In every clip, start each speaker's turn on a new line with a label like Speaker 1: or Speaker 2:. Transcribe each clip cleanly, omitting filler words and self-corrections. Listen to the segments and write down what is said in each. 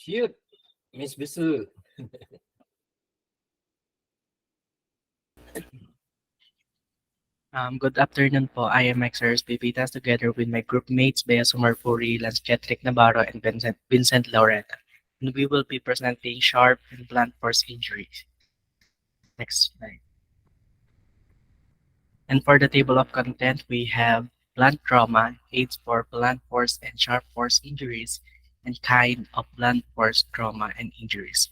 Speaker 1: Cute, Miss Bisu.
Speaker 2: Good afternoon po. I am Xers Bibitas together with my group mates Bea Sumarpuri, Lance Jetrick Navarro, and Vincent Laureta. And we will be presenting sharp and blunt force injuries. Next slide. And for the table of content, we have blunt trauma, aids for blunt force and sharp force injuries, and kind of blunt force trauma and injuries.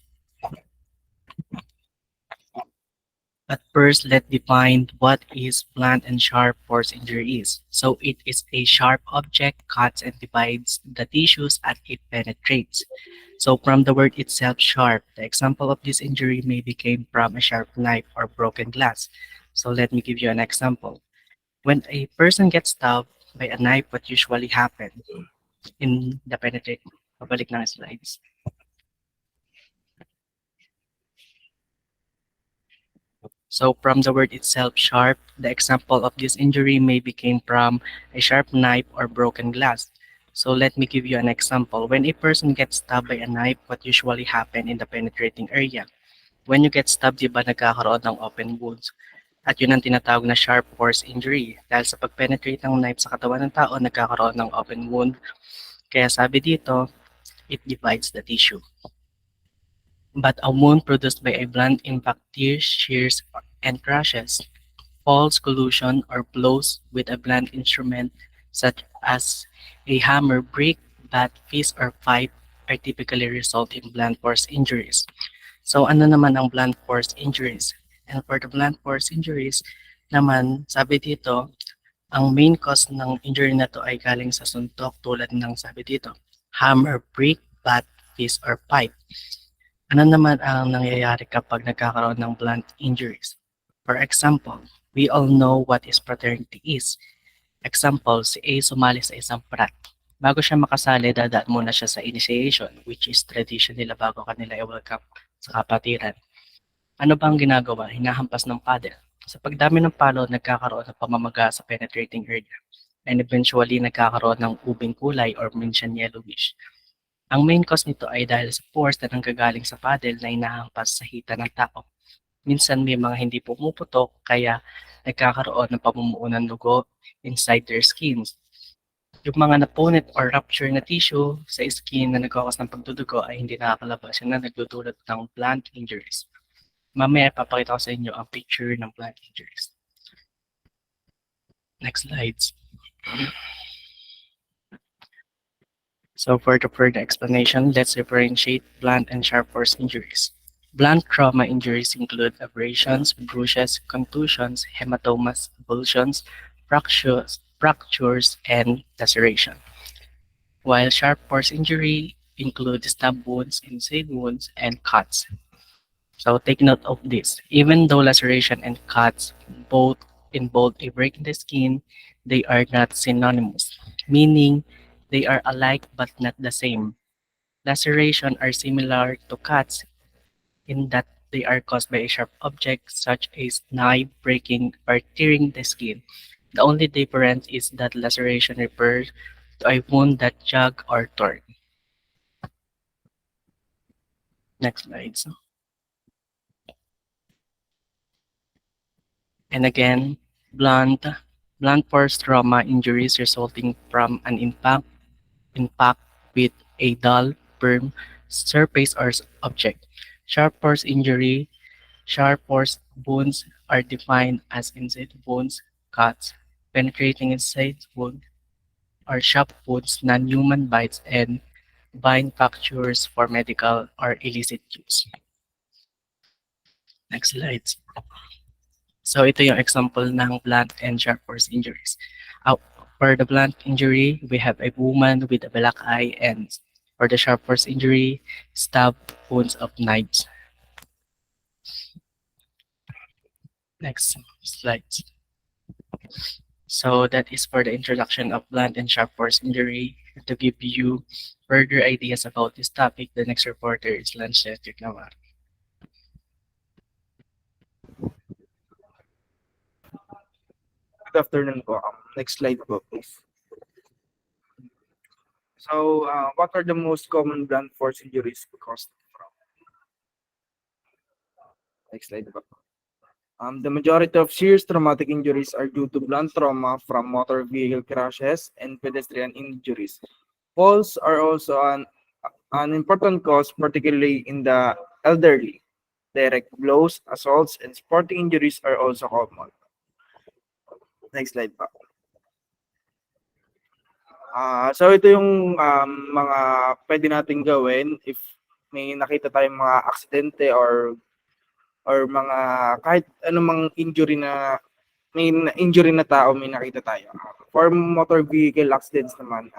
Speaker 2: But first, let's define what is blunt and sharp force injury is. So it is a sharp object cuts and divides the tissues as it penetrates. So from the word itself, sharp, the example of this injury may be came from a sharp knife or broken glass. So let me give you an example. When a person gets stabbed by a knife, what usually happens in the penetrate? Pabalik ng slides. So from the word itself, sharp, the example of this injury may be came from a sharp knife or broken glass. So let me give you an example. When a person gets stabbed by a knife, what usually happen in the penetrating area? When you get stabbed, di ba nagkakaroon ng open wounds? At yun ang tinatawag na sharp force injury. Dahil sa pag-penetrate ng knife sa katawan ng tao, nagkakaroon ng open wound. Kaya sabi dito, it divides the tissue. But a wound produced by a blunt impact tears, shears, and crushes, falls, collusion, or blows with a blunt instrument such as a hammer, brick, bat, fist, or pipe are typically result in blunt force injuries. So ano naman ang blunt force injuries? And for the blunt force injuries naman, sabi dito, ang main cause ng injury na to ay galing sa suntok tulad ng sabi dito, hammer, brick, bat, fist, or pipe. Ano naman ang nangyayari kapag nagkakaroon ng blunt injuries? For example, we all know what is fraternity is. Example, si A sumali sa isang frat. Bago siya makasali, dadaan muna siya sa initiation, which is tradition nila bago kanila i-welcome sa kapatiran. Ano bang ginagawa? Hinahampas ng paddle. Sa pagdami ng palo, nagkakaroon ng pamamaga sa penetrating area and eventually nagkakaroon ng ubing kulay or minsan yellowish. Ang main cause nito ay dahil sa force na nanggagaling sa paddle na inahampas sa hita ng tao. Minsan may mga hindi pumuputok kaya nagkakaroon ng pamumuo ng dugo inside their skins. Yung mga napunit or rupture na tissue sa skin na nagkakos ng pagdudugo ay hindi nakakalabas. Yan na nagdudulot ng blunt injuries. Mamaya ipapakita ko sa inyo ang picture ng blunt injuries. Next slides. So for the further explanation, let's differentiate blunt and sharp force injuries. Blunt trauma injuries include abrasions, bruises, contusions, hematomas, avulsions, fractures, and laceration. While sharp force injury include stab wounds, inside wounds, and cuts. So take note of this. Even though laceration and cuts both involve a break in the skin, they are not synonymous, meaning they are alike but not the same. Laceration are similar to cuts in that they are caused by a sharp object such as knife breaking or tearing the skin. The only difference is that laceration refers to a wound that jug or torn. Next slide. And again, blunt blunt force trauma injuries resulting from an impact with a dull, firm surface or object. Sharp force injury, sharp force wounds are defined as inside wounds, cuts, penetrating inside wound, or sharp wounds, non-human bites, and bind fractures for medical or illicit use. Next slide. So ito yung example ng blunt and sharp force injuries. For the blunt injury, we have a woman with a black eye, and for the sharp force injury, stab wounds of knives. Next slide. So that is for the introduction of blunt and sharp force injury. To give you further ideas about this topic, the next reporter is Lance Navarro.
Speaker 3: Good afternoon po. Next slide po, please. So, what are the most common blunt force injuries caused from? Next slide po. The majority of serious traumatic injuries are due to blunt trauma from motor vehicle crashes and pedestrian injuries. Falls are also an important cause, particularly in the elderly. Direct blows, assaults, and sporting injuries are also common. Next slide pa. So ito yung mga pwede nating gawin if may nakita tayong mga aksidente or mga kahit anumang injury na may injury na tao may nakita tayo. For motor vehicle accidents naman,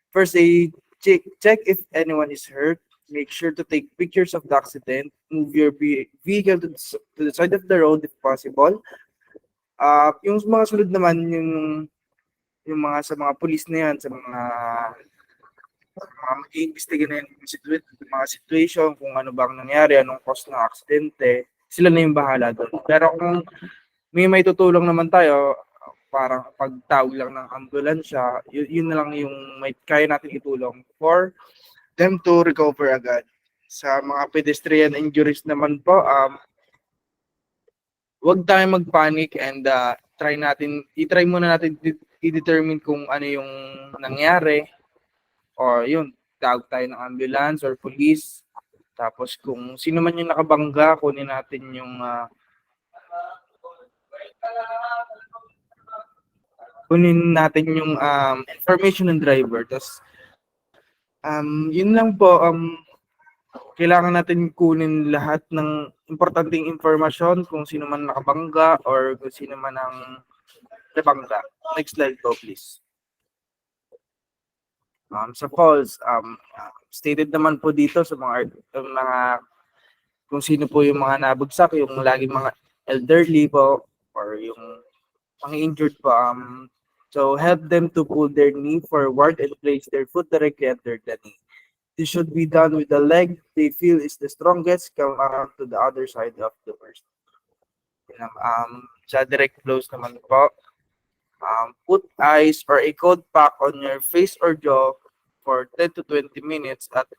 Speaker 3: first aid, check if anyone is hurt. Make sure to take pictures of the accident. Move your vehicle to the side of the road if possible. Yung mga sunod naman, yung mga sa mga pulis na yan, sa mga mag-iimbestiga na yan, yung mga situation, kung ano bang nangyari, anong cause ng aksidente, sila na yung bahala doon. Pero kung may tutulong naman tayo, parang pagtawag lang ng ambulansya, yun na lang yung may kaya natin itulong for them to recover agad. Sa mga pedestrian injuries naman po, huwag tayo mag-panic and i-try muna natin i-determine kung ano yung nangyari or yun, tawag tayo ng ambulance or police. Tapos kung sino man yung nakabangga, kunin natin yung information ng driver. Tapos yun lang po, kailangan natin kunin lahat ng importanteng impormasyon kung sino man nakabangga or kung sino man ang nabangga. Next slide po, please. Sa falls, stated naman po dito sa mga kung sino po yung mga nabagsak, yung lagi mga elderly po or yung mga injured po. So help them to pull their knee forward and place their foot directly under the knee. This should be done with the leg they feel is the strongest. Come around to the other side of the person. Sa direct blows naman po, put ice or a cold pack on your face or jaw for 10 to 20 minutes at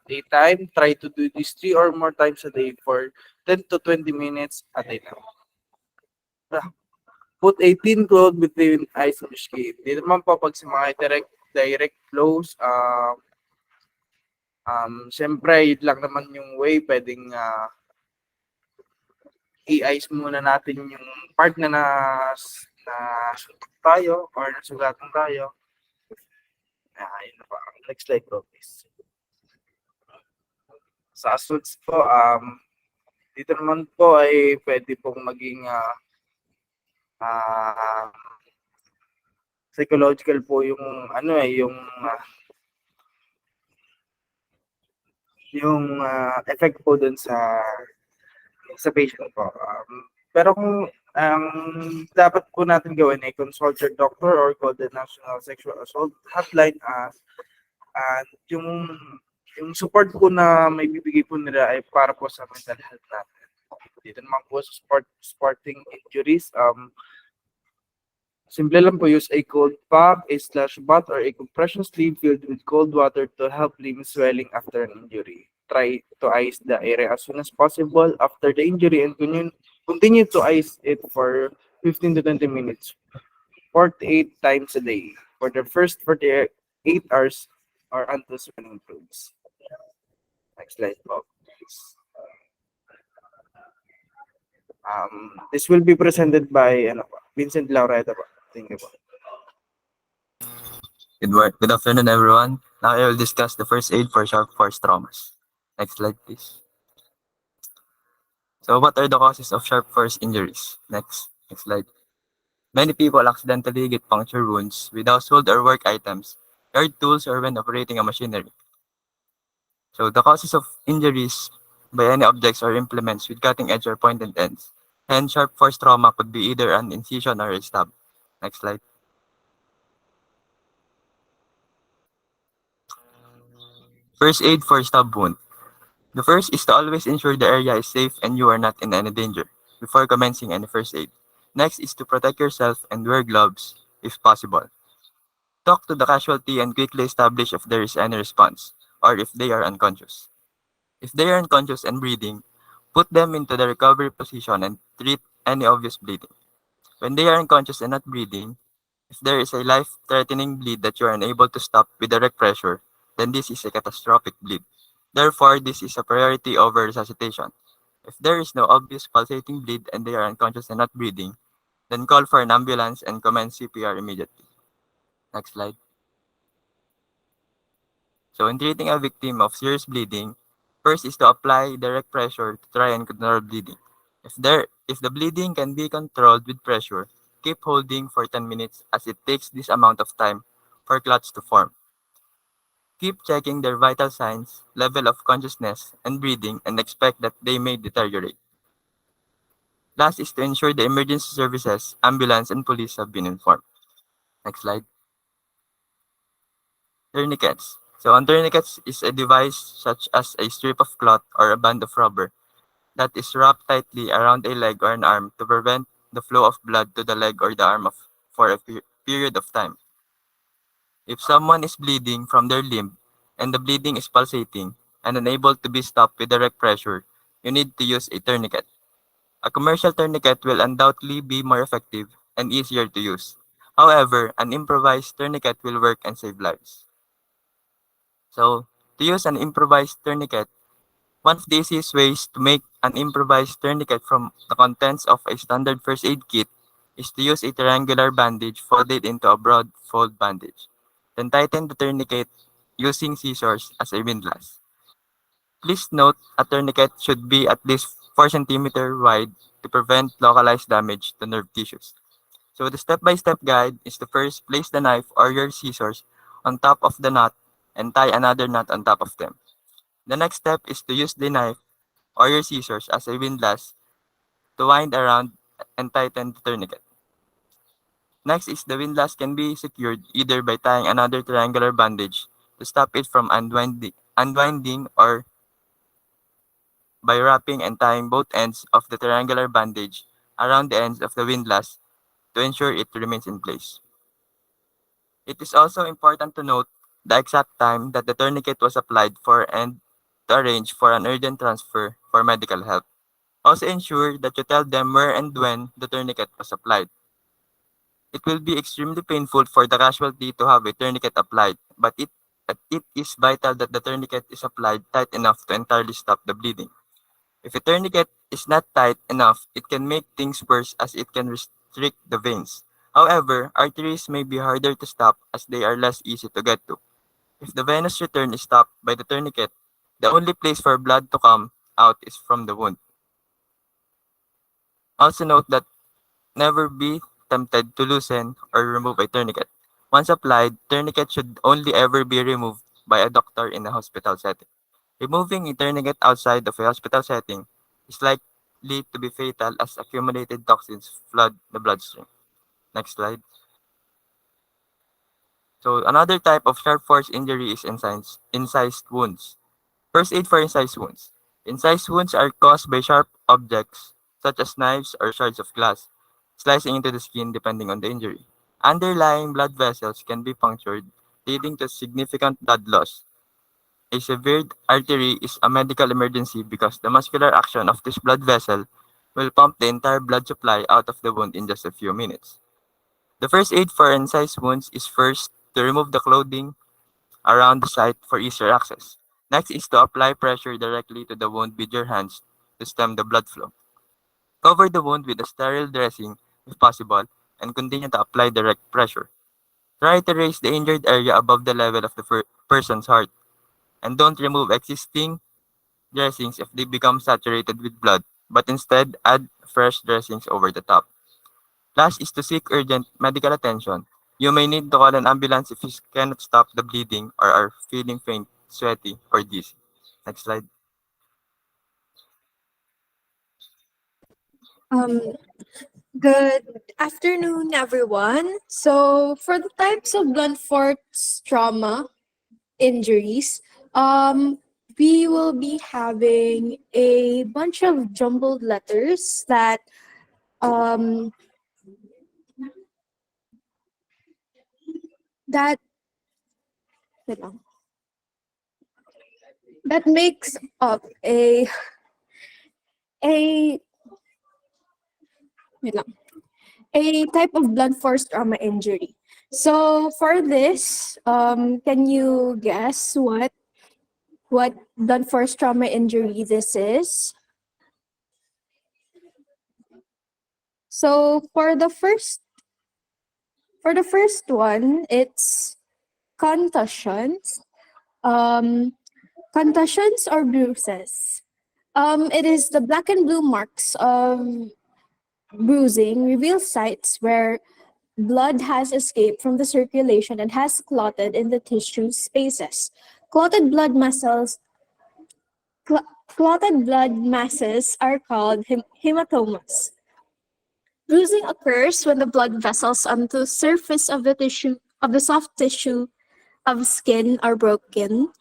Speaker 3: a time. Try to do this 3 or more times a day for 10 to 20 minutes at a time. Put a thin cloth between eyes and skin. Dito naman po pag sa mga direct blows, siyempre yun lang naman yung way pwedeng i-ice muna natin yung part na suntok tayo or nasugatan tayo. Yun na po. Next slide po, please. Sa assaults po, dito naman po ay pwede pong maging psychological po yung effect po dun sa patient po. Pero kung ang dapat po natin gawin ay consult your doctor or call the National Sexual Assault Hotline at yung support po na may bibigay po nila ay para po sa mental health natin. Dito naman po sa sporting injuries, simple lang po, use a cold pack, a slush bath, or a compression sleeve filled with cold water to help limit swelling after an injury. Try to ice the area as soon as possible after the injury and continue to ice it for 15 to 20 minutes, 48 times a day for the first 48 hours or until swelling improves. Next slide po, please. This will be presented by Vincent Laureta po. Thank you po.
Speaker 1: Good afternoon, everyone. Now I will discuss the first aid for sharp force traumas. Next slide, please. So what are the causes of sharp force injuries? Next slide. Many people accidentally get puncture wounds with household or work items, yard tools, or when operating a machinery. So the causes of injuries by any objects or implements with cutting edge or pointed ends. Hence, sharp force trauma could be either an incision or a stab. Next slide. First aid for stab wound. The first is to always ensure the area is safe and you are not in any danger before commencing any first aid. Next is to protect yourself and wear gloves if possible. Talk to the casualty and quickly establish if there is any response, or if they are unconscious. If they are unconscious and breathing, put them into the recovery position and treat any obvious bleeding. When they are unconscious and not breathing, if there is a life-threatening bleed that you are unable to stop with direct pressure, then this is a catastrophic bleed. Therefore, this is a priority over resuscitation. If there is no obvious pulsating bleed and they are unconscious and not breathing, then call for an ambulance and commence CPR immediately. Next slide. So in treating a victim of serious bleeding, first is to apply direct pressure to try and control bleeding. If the bleeding can be controlled with pressure, keep holding for 10 minutes as it takes this amount of time for clots to form. Keep checking their vital signs, level of consciousness, and breathing and expect that they may deteriorate. Last is to ensure the emergency services, ambulance, and police have been informed. Next slide. Tourniquets. So on tourniquets is a device such as a strip of cloth or a band of rubber that is wrapped tightly around a leg or an arm to prevent the flow of blood to the leg or the arm for a period of time. If someone is bleeding from their limb and the bleeding is pulsating and unable to be stopped with direct pressure, you need to use a tourniquet. A commercial tourniquet will undoubtedly be more effective and easier to use. However, an improvised tourniquet will work and save lives. So, to use an improvised tourniquet, one of the easiest ways to make an improvised tourniquet from the contents of a standard first aid kit is to use a triangular bandage folded into a broad fold bandage. Then tighten the tourniquet using scissors as a windlass. Please note a tourniquet should be at least 4 cm wide to prevent localized damage to nerve tissues. So the step-by-step guide is to first place the knife or your scissors on top of the knot and tie another knot on top of them. The next step is to use the knife or your scissors as a windlass to wind around and tighten the tourniquet. Next is the windlass can be secured either by tying another triangular bandage to stop it from unwinding or by wrapping and tying both ends of the triangular bandage around the ends of the windlass to ensure it remains in place. It is also important to note the exact time that the tourniquet was applied for and to arrange for an urgent transfer for medical help. Also ensure that you tell them where and when the tourniquet was applied. It will be extremely painful for the casualty to have a tourniquet applied, but it is vital that the tourniquet is applied tight enough to entirely stop the bleeding. If a tourniquet is not tight enough, it can make things worse as it can restrict the veins. However, arteries may be harder to stop as they are less easy to get to. If the venous return is stopped by the tourniquet, the only place for blood to come out is from the wound. Also note that never be tempted to loosen or remove a tourniquet. Once applied, tourniquet should only ever be removed by a doctor in a hospital setting. Removing a tourniquet outside of a hospital setting is likely to be fatal as accumulated toxins flood the bloodstream. Next slide. So another type of sharp force injury is incised wounds. First aid for incised wounds. Incised wounds are caused by sharp objects such as knives or shards of glass, slicing into the skin depending on the injury. Underlying blood vessels can be punctured, leading to significant blood loss. A severed artery is a medical emergency because the muscular action of this blood vessel will pump the entire blood supply out of the wound in just a few minutes. The first aid for incised wounds is first to remove the clothing around the site for easier access. Next is to apply pressure directly to the wound with your hands to stem the blood flow. Cover the wound with a sterile dressing if possible and continue to apply direct pressure. Try to raise the injured area above the level of the person's heart and don't remove existing dressings if they become saturated with blood, but instead add fresh dressings over the top. Last is to seek urgent medical attention. You may need to call an ambulance if you cannot stop the bleeding or are feeling faint, sweaty, or dizzy. Next slide.
Speaker 4: Um, Good afternoon, everyone. So, for the types of blunt force trauma injuries, we will be having a bunch of jumbled letters that um, that wait lang. That makes up a wait lang, a type of blunt force trauma injury. So for this, can you guess what blunt force trauma injury this is? So for the first one, it's concussions. Concussions or bruises. It is the black and blue marks of bruising reveal sites where blood has escaped from the circulation and has clotted in the tissue spaces. Clotted blood muscles clotted blood masses are called hematomas. Bruising occurs when the blood vessels on the surface of the soft tissue of skin are broken,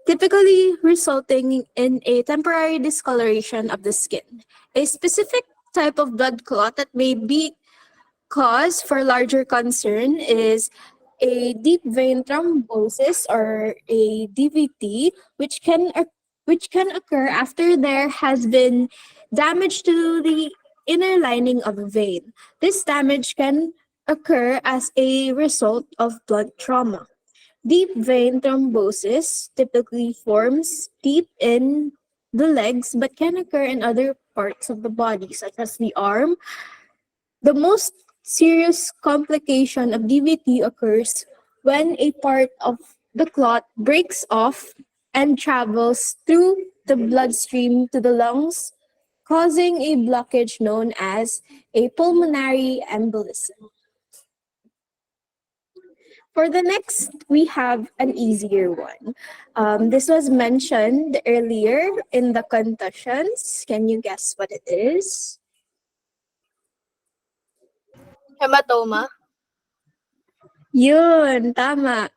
Speaker 4: typically resulting in a temporary discoloration of the skin. A specific type of blood clot that may be cause for larger concern is a deep vein thrombosis or a DVT, which can occur after there has been damage to the inner lining of a vein. This damage can occur as a result of blood trauma. Deep vein thrombosis typically forms deep in the legs but can occur in other parts of the body, such as the arm. The most serious complication of DVT occurs when a part of the clot breaks off and travels through the bloodstream to the lungs, causing a blockage known as a pulmonary embolism. For the next, we have an easier one. This was mentioned earlier in the concussions. Can you guess what it is?
Speaker 5: Hematoma.
Speaker 4: Yun, tama.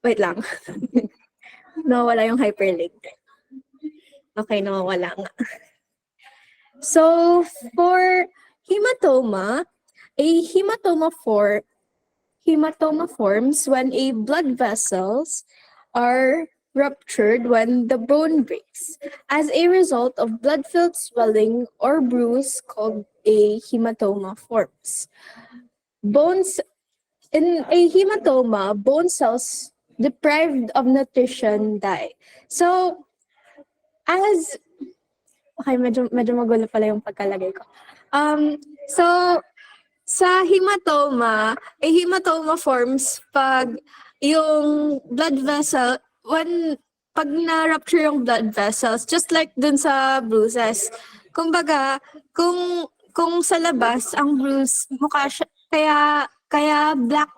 Speaker 4: Wait lang. Nawawala yung hyperlink. Okay, nawawala nga. So, for hematoma, a hematoma forms when a blood vessels are ruptured when the bone breaks. As a result of blood-filled swelling or bruise called a hematoma forms. Bones in a hematoma, bone cells deprived of nutrition die. So, as okay, medyo magulo pala yung pagkalagay ko. So sa hematoma, a hematoma forms pag yung blood vessel pag na-rupture yung blood vessels, just like dun sa bruises. Kumbaga, kung sa labas ang bruise mukha siya, kaya black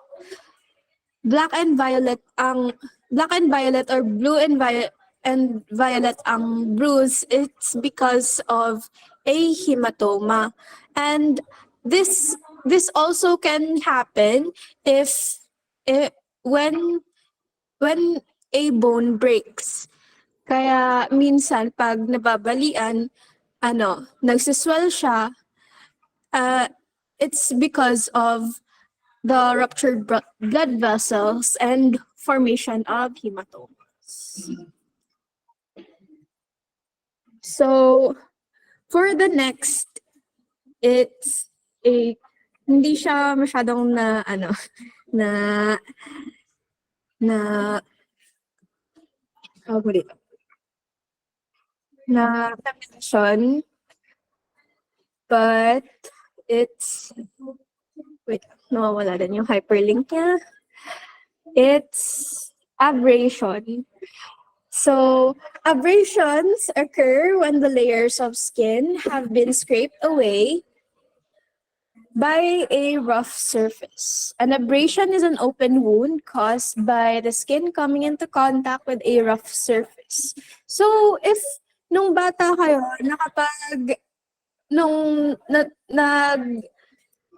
Speaker 4: and violet or blue and violet ang bruise, it's because of a hematoma. And this also can happen if when a bone breaks. Kaya minsan pag nababalian, nagsiswell siya, it's because of the ruptured blood vessels and formation of hematomas. So, for the next, it's hindi siya masyadong na mention, but it's, wait, nawawala din yung hyperlink niya. It's abrasion. So, abrasions occur when the layers of skin have been scraped away by a rough surface. An abrasion is an open wound caused by the skin coming into contact with a rough surface. So, if nung bata kayo,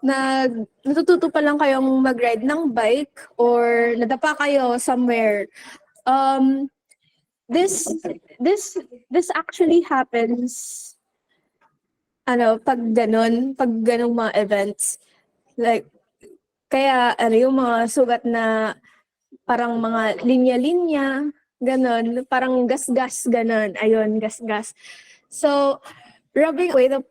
Speaker 4: natututo pa lang kayong mag-ride ng bike or nadapa kayo somewhere, this actually happens pag ganong mga events, like
Speaker 6: Kaya ano yung mga sugat na parang mga linya-linya, ganon, parang gas-gas, ganon. Ayun, gas-gas. So, rubbing away the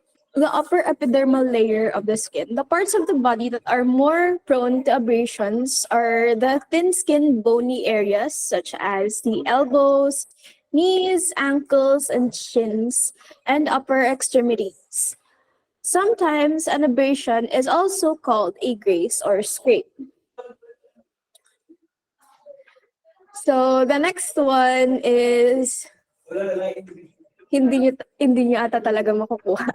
Speaker 6: upper epidermal layer of the skin. The parts of the body that are more prone to abrasions are the thin-skinned bony areas such as the elbows, knees, ankles, and shins, and upper extremities. Sometimes an abrasion is also called a graze or scrape. So the next one is hindi niyo ata talaga makukuha.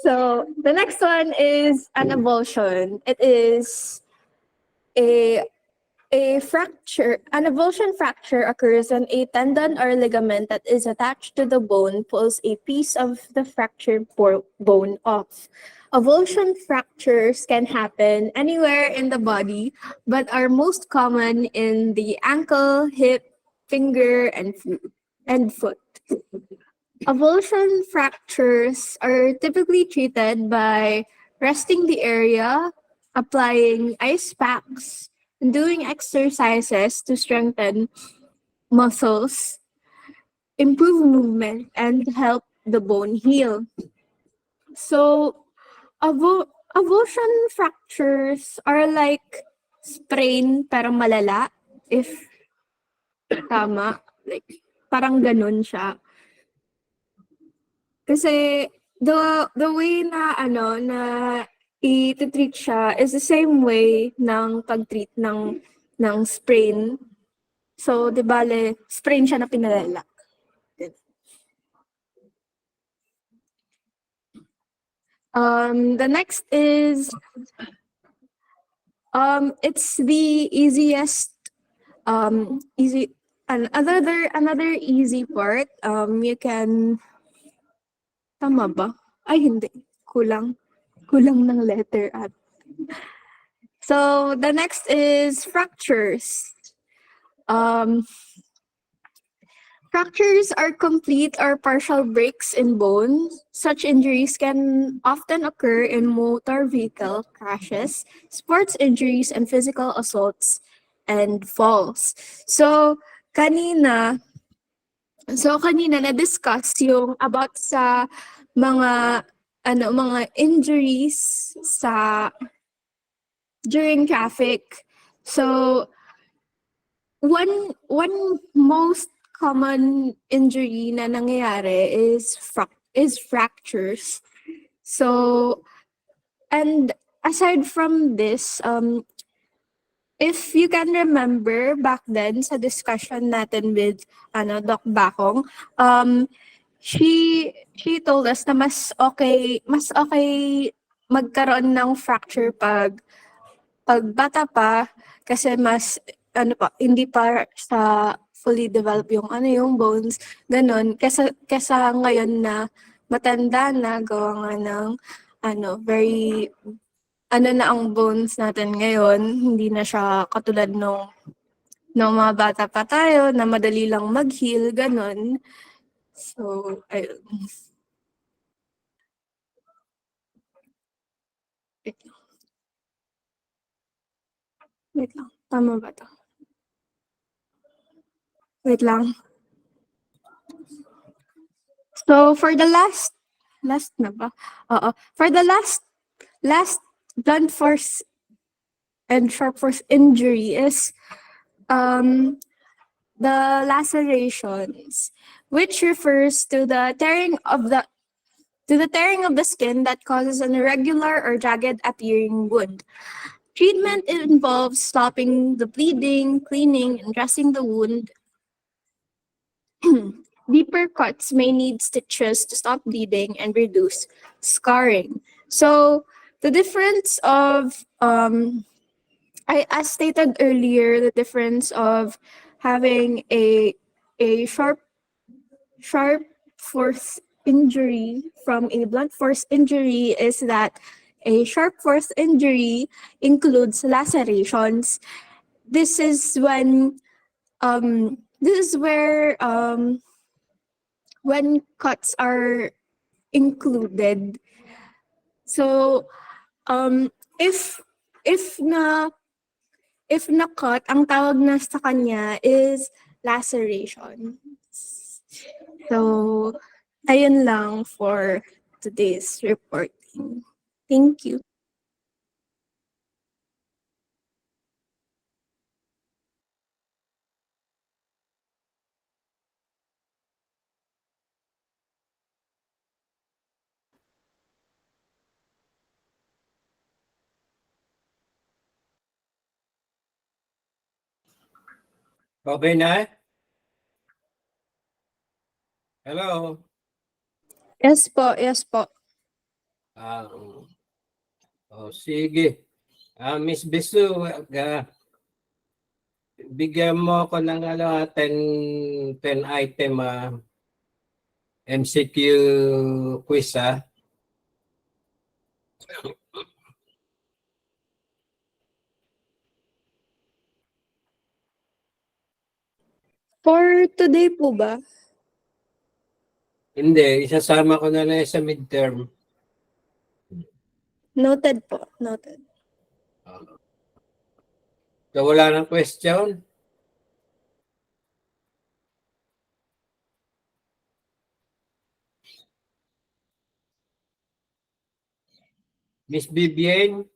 Speaker 6: So the next one is an avulsion. It is a fracture. An avulsion fracture occurs when a tendon or ligament that is attached to the bone pulls a piece of the fractured bone off. Avulsion fractures can happen anywhere in the body, but are most common in the ankle, hip, finger, and foot. Avulsion fractures are typically treated by resting the area, applying ice packs, and doing exercises to strengthen muscles, improve movement, and help the bone heal. So, avulsion fractures are like sprain pero malala, if tama. Like, parang ganun siya. Kasi the way na i-treat siya is the same way ng pag-treat ng sprain. So, di bale, sprain siya na pinalala. The next is it's the easiest easy another easy part. You can tama ba? Ay hindi, kulang ng letter at. So the next is fractures. Fractures are complete or partial breaks in bone. Such injuries can often occur in motor vehicle crashes, sports injuries, and physical assaults and falls. So, kanina na-discuss yung about sa mga mga injuries during traffic. So, one most common injury na nangyayari is fractures. So, and aside from this, if you can remember back then sa discussion natin with Doc Bakong, she told us na mas okay magkaroon ng fracture pag bata pa kasi mas hindi pa sa fully develop yung bones, ganun. Kesa ngayon na matanda na, gawa nga ng very na ang bones natin ngayon, hindi na siya katulad nung mga bata pa tayo na madali lang mag-heal, ganun. So, ayun. Wait lang. Tama ba to? Wait lang. So, for the last na ba? Oo. For the last blunt force and sharp force injury is the lacerations, which refers to the tearing of the skin that causes an irregular or jagged appearing wound. Treatment involves stopping the bleeding, cleaning, and dressing the wound. Deeper cuts may need stitches to stop bleeding and reduce scarring. So the difference of as stated earlier, the difference of having a sharp force injury from a blunt force injury is that a sharp force injury includes lacerations. This is when when cuts are included. So if if na-cut, ang tawag na sa kanya is laceration. So, ayun lang for today's reporting. Thank you.
Speaker 7: Okay na? Hello?
Speaker 6: Yes po, yes po.
Speaker 7: Ah, sige. Miss Bisu, bigyan mo ako ng 10 item MCQ quiz
Speaker 6: For today po ba?
Speaker 7: Hindi, isasama ko na lang sa midterm.
Speaker 6: Noted po, noted.
Speaker 7: So wala nang question? Miss Vivian?